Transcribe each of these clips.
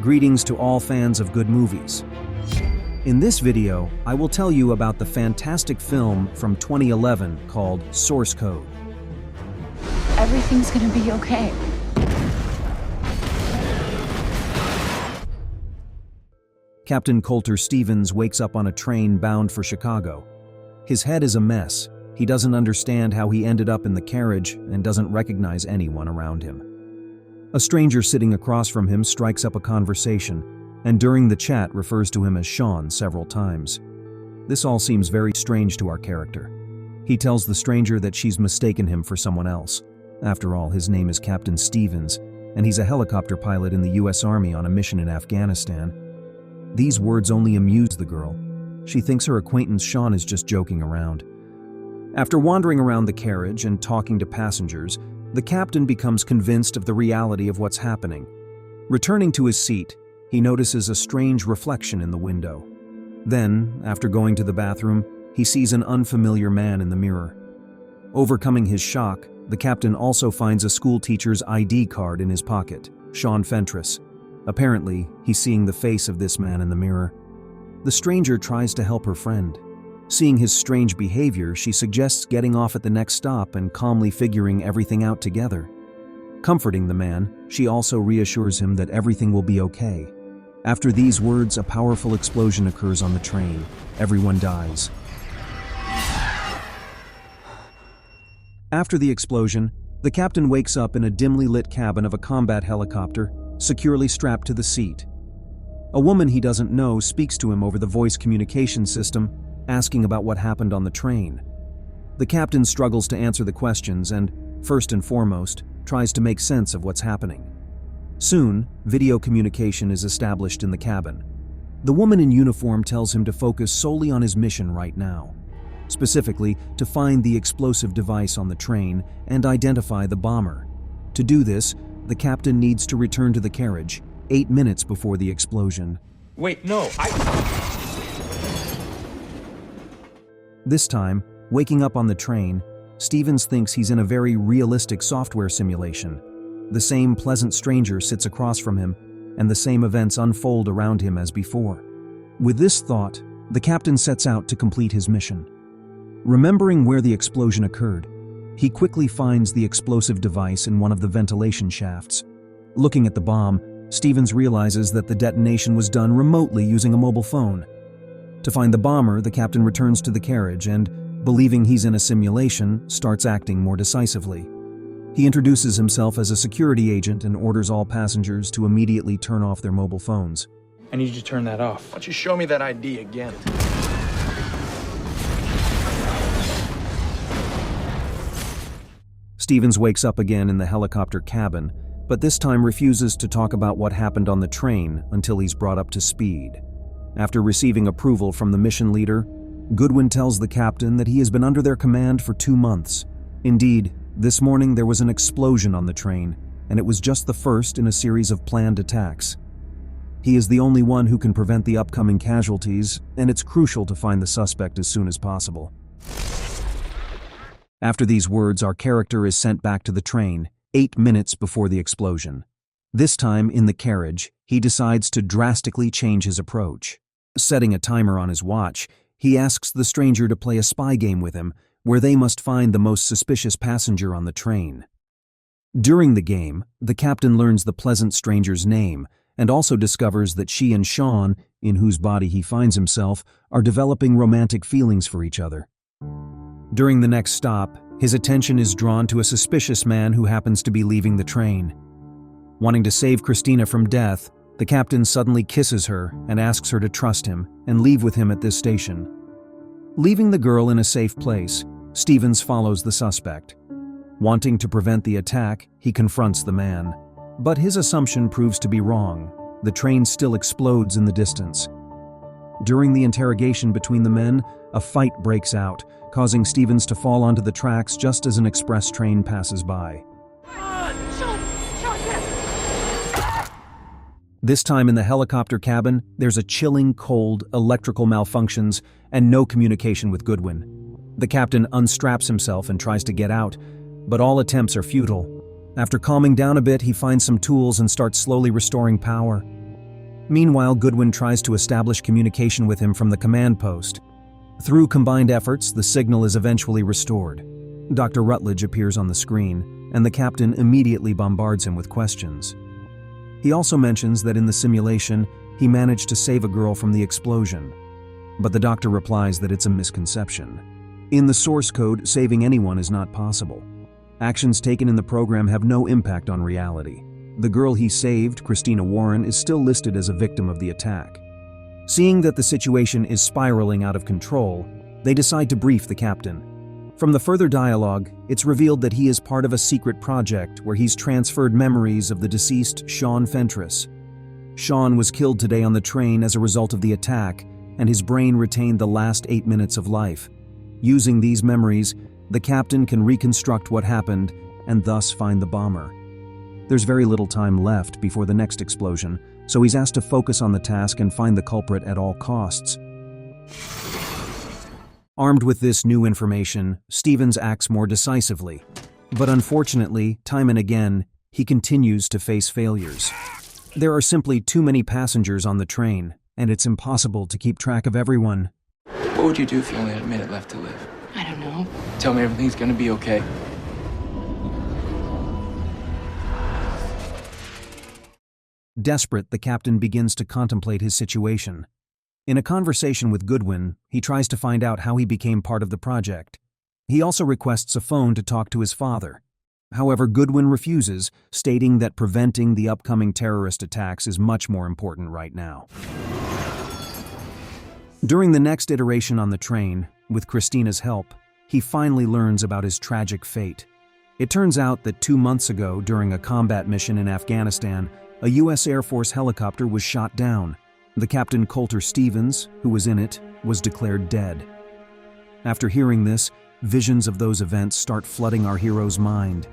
Greetings to all fans of good movies. In this video, I will tell you about the fantastic film from 2011 called Source Code. Everything's gonna be okay. Captain Coulter Stevens wakes up on a train bound for Chicago. His head is a mess. He doesn't understand how he ended up in the carriage and doesn't recognize anyone around him. A stranger sitting across from him strikes up a conversation, and during the chat refers to him as Sean several times. This all seems very strange to our character. He tells the stranger that she's mistaken him for someone else. After all, his name is Captain Stevens, and he's a helicopter pilot in the US Army on a mission in Afghanistan. These words only amuse the girl. She thinks her acquaintance Sean is just joking around. After wandering around the carriage and talking to passengers, the captain becomes convinced of the reality of what's happening. Returning to his seat, he notices a strange reflection in the window. Then, after going to the bathroom, he sees an unfamiliar man in the mirror. Overcoming his shock, the captain also finds a school teacher's ID card in his pocket, Sean Fentress. Apparently, he's seeing the face of this man in the mirror. The stranger tries to help her friend. Seeing his strange behavior, she suggests getting off at the next stop and calmly figuring everything out together. Comforting the man, she also reassures him that everything will be okay. After these words, a powerful explosion occurs on the train. Everyone dies. After the explosion, the captain wakes up in a dimly lit cabin of a combat helicopter, securely strapped to the seat. A woman he doesn't know speaks to him over the voice communication system, asking about what happened on the train. The captain struggles to answer the questions and, first and foremost, tries to make sense of what's happening. Soon, video communication is established in the cabin. The woman in uniform tells him to focus solely on his mission right now, specifically to find the explosive device on the train and identify the bomber. To do this, the captain needs to return to the carriage 8 minutes before the explosion. Wait, no, This time, waking up on the train, Stevens thinks he's in a very realistic software simulation. The same pleasant stranger sits across from him, and the same events unfold around him as before. With this thought, the captain sets out to complete his mission. Remembering where the explosion occurred, he quickly finds the explosive device in one of the ventilation shafts. Looking at the bomb, Stevens realizes that the detonation was done remotely using a mobile phone. To find the bomber, the captain returns to the carriage and, believing he's in a simulation, starts acting more decisively. He introduces himself as a security agent and orders all passengers to immediately turn off their mobile phones. I need you to turn that off. Why don't you show me that ID again? Stevens wakes up again in the helicopter cabin, but this time refuses to talk about what happened on the train until he's brought up to speed. After receiving approval from the mission leader, Goodwin tells the captain that he has been under their command for 2 months. Indeed, this morning there was an explosion on the train, and it was just the first in a series of planned attacks. He is the only one who can prevent the upcoming casualties, and it's crucial to find the suspect as soon as possible. After these words, our character is sent back to the train, 8 minutes before the explosion. This time, in the carriage, he decides to drastically change his approach. Setting a timer on his watch, he asks the stranger to play a spy game with him, where they must find the most suspicious passenger on the train. During the game, the captain learns the pleasant stranger's name, and also discovers that she and Sean, in whose body he finds himself, are developing romantic feelings for each other. During the next stop, his attention is drawn to a suspicious man who happens to be leaving the train. Wanting to save Christina from death, the captain suddenly kisses her and asks her to trust him and leave with him at this station. Leaving the girl in a safe place, Stevens follows the suspect. Wanting to prevent the attack, he confronts the man. But his assumption proves to be wrong. The train still explodes in the distance. During the interrogation between the men, a fight breaks out, causing Stevens to fall onto the tracks just as an express train passes by. This time in the helicopter cabin, there's a chilling cold, electrical malfunctions, and no communication with Goodwin. The captain unstraps himself and tries to get out, but all attempts are futile. After calming down a bit, he finds some tools and starts slowly restoring power. Meanwhile, Goodwin tries to establish communication with him from the command post. Through combined efforts, the signal is eventually restored. Dr. Rutledge appears on the screen, and the captain immediately bombards him with questions. He also mentions that in the simulation, he managed to save a girl from the explosion. But the doctor replies that it's a misconception. In the source code, saving anyone is not possible. Actions taken in the program have no impact on reality. The girl he saved, Christina Warren, is still listed as a victim of the attack. Seeing that the situation is spiraling out of control, they decide to brief the captain. From the further dialogue, it's revealed that he is part of a secret project where he's transferred memories of the deceased Sean Fentress. Sean was killed today on the train as a result of the attack, and his brain retained the last 8 minutes of life. Using these memories, the captain can reconstruct what happened and thus find the bomber. There's very little time left before the next explosion, so he's asked to focus on the task and find the culprit at all costs. Armed with this new information, Stevens acts more decisively. But unfortunately, time and again, he continues to face failures. There are simply too many passengers on the train, and it's impossible to keep track of everyone. What would you do if you only had a minute left to live? I don't know. Tell me everything's gonna be okay. Desperate, the captain begins to contemplate his situation. In a conversation with Goodwin, he tries to find out how he became part of the project. He also requests a phone to talk to his father. However, Goodwin refuses, stating that preventing the upcoming terrorist attacks is much more important right now. During the next iteration on the train, with Christina's help, he finally learns about his tragic fate. It turns out that 2 months ago, during a combat mission in Afghanistan, a U.S. Air Force helicopter was shot down. The Captain Colter Stevens, who was in it, was declared dead. After hearing this, visions of those events start flooding our hero's mind.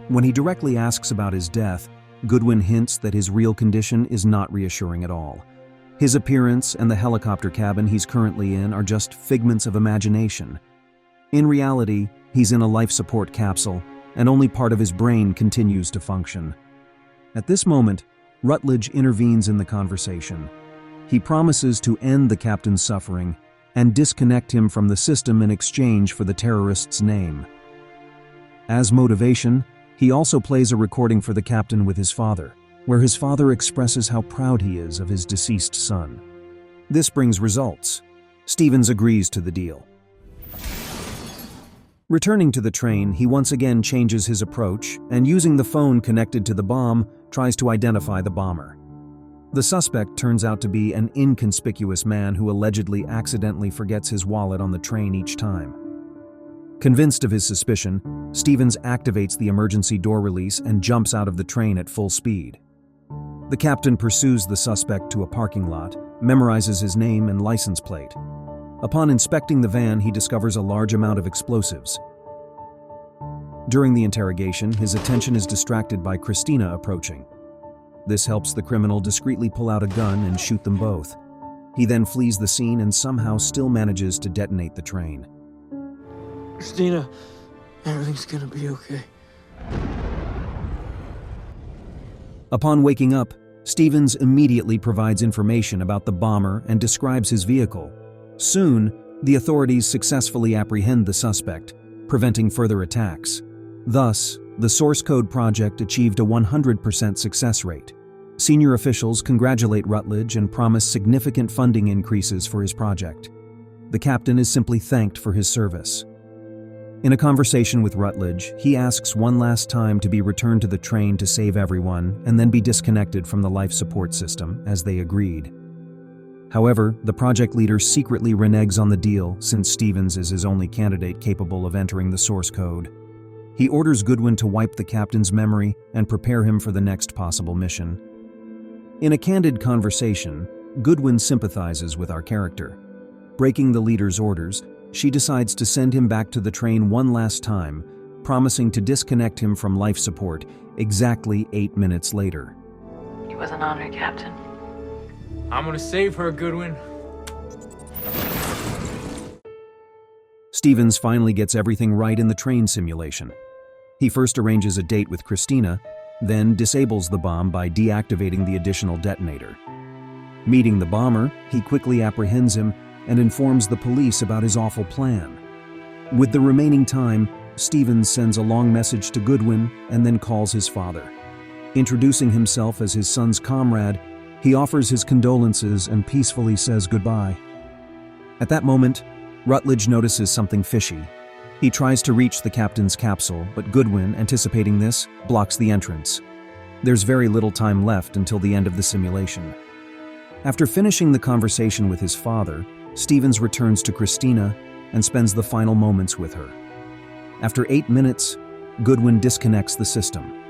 When he directly asks about his death, Goodwin hints that his real condition is not reassuring at all. His appearance and the helicopter cabin he's currently in are just figments of imagination. In reality, he's in a life support capsule, and only part of his brain continues to function. At this moment, Rutledge intervenes in the conversation. He promises to end the captain's suffering and disconnect him from the system in exchange for the terrorist's name. As motivation, he also plays a recording for the captain with his father, where his father expresses how proud he is of his deceased son. This brings results. Stevens agrees to the deal. Returning to the train, he once again changes his approach and, using the phone connected to the bomb, tries to identify the bomber. The suspect turns out to be an inconspicuous man who allegedly accidentally forgets his wallet on the train each time. Convinced of his suspicion, Stevens activates the emergency door release and jumps out of the train at full speed. The captain pursues the suspect to a parking lot, memorizes his name and license plate. Upon inspecting the van, he discovers a large amount of explosives. During the interrogation, his attention is distracted by Christina approaching. This helps the criminal discreetly pull out a gun and shoot them both. He then flees the scene and somehow still manages to detonate the train. Christina, everything's gonna be okay. Upon waking up, Stevens immediately provides information about the bomber and describes his vehicle. Soon, the authorities successfully apprehend the suspect, preventing further attacks. Thus, the source code project achieved a 100% success rate. Senior officials congratulate Rutledge and promise significant funding increases for his project. The captain is simply thanked for his service. In a conversation with Rutledge, he asks one last time to be returned to the train to save everyone and then be disconnected from the life support system, as they agreed. However, the project leader secretly reneges on the deal since Stevens is his only candidate capable of entering the source code. He orders Goodwin to wipe the captain's memory and prepare him for the next possible mission. In a candid conversation, Goodwin sympathizes with our character. Breaking the leader's orders, she decides to send him back to the train one last time, promising to disconnect him from life support exactly 8 minutes later. It was an honor, Captain. I'm gonna save her, Goodwin. Stevens finally gets everything right in the train simulation. He first arranges a date with Christina, then disables the bomb by deactivating the additional detonator. Meeting the bomber, he quickly apprehends him and informs the police about his awful plan. With the remaining time, Stevens sends a long message to Goodwin and then calls his father. Introducing himself as his son's comrade, he offers his condolences and peacefully says goodbye. At that moment, Rutledge notices something fishy. He tries to reach the captain's capsule, but Goodwin, anticipating this, blocks the entrance. There's very little time left until the end of the simulation. After finishing the conversation with his father, Stevens returns to Christina and spends the final moments with her. After 8 minutes, Goodwin disconnects the system.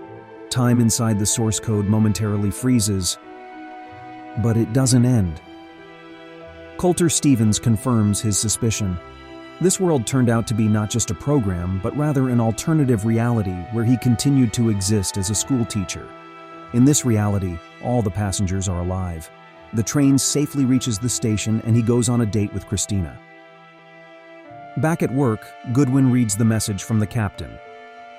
Time inside the source code momentarily freezes, but it doesn't end. Coulter Stevens confirms his suspicion. This world turned out to be not just a program, but rather an alternative reality where he continued to exist as a school teacher. In this reality, all the passengers are alive. The train safely reaches the station and he goes on a date with Christina. Back at work, Goodwin reads the message from the captain.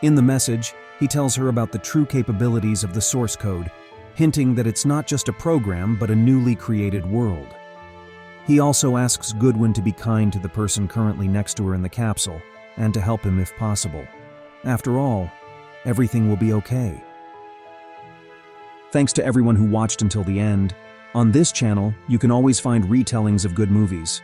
In the message, he tells her about the true capabilities of the source code, hinting that it's not just a program but a newly created world. He also asks Goodwin to be kind to the person currently next to her in the capsule and to help him if possible. After all, everything will be okay. Thanks to everyone who watched until the end. On this channel, you can always find retellings of good movies.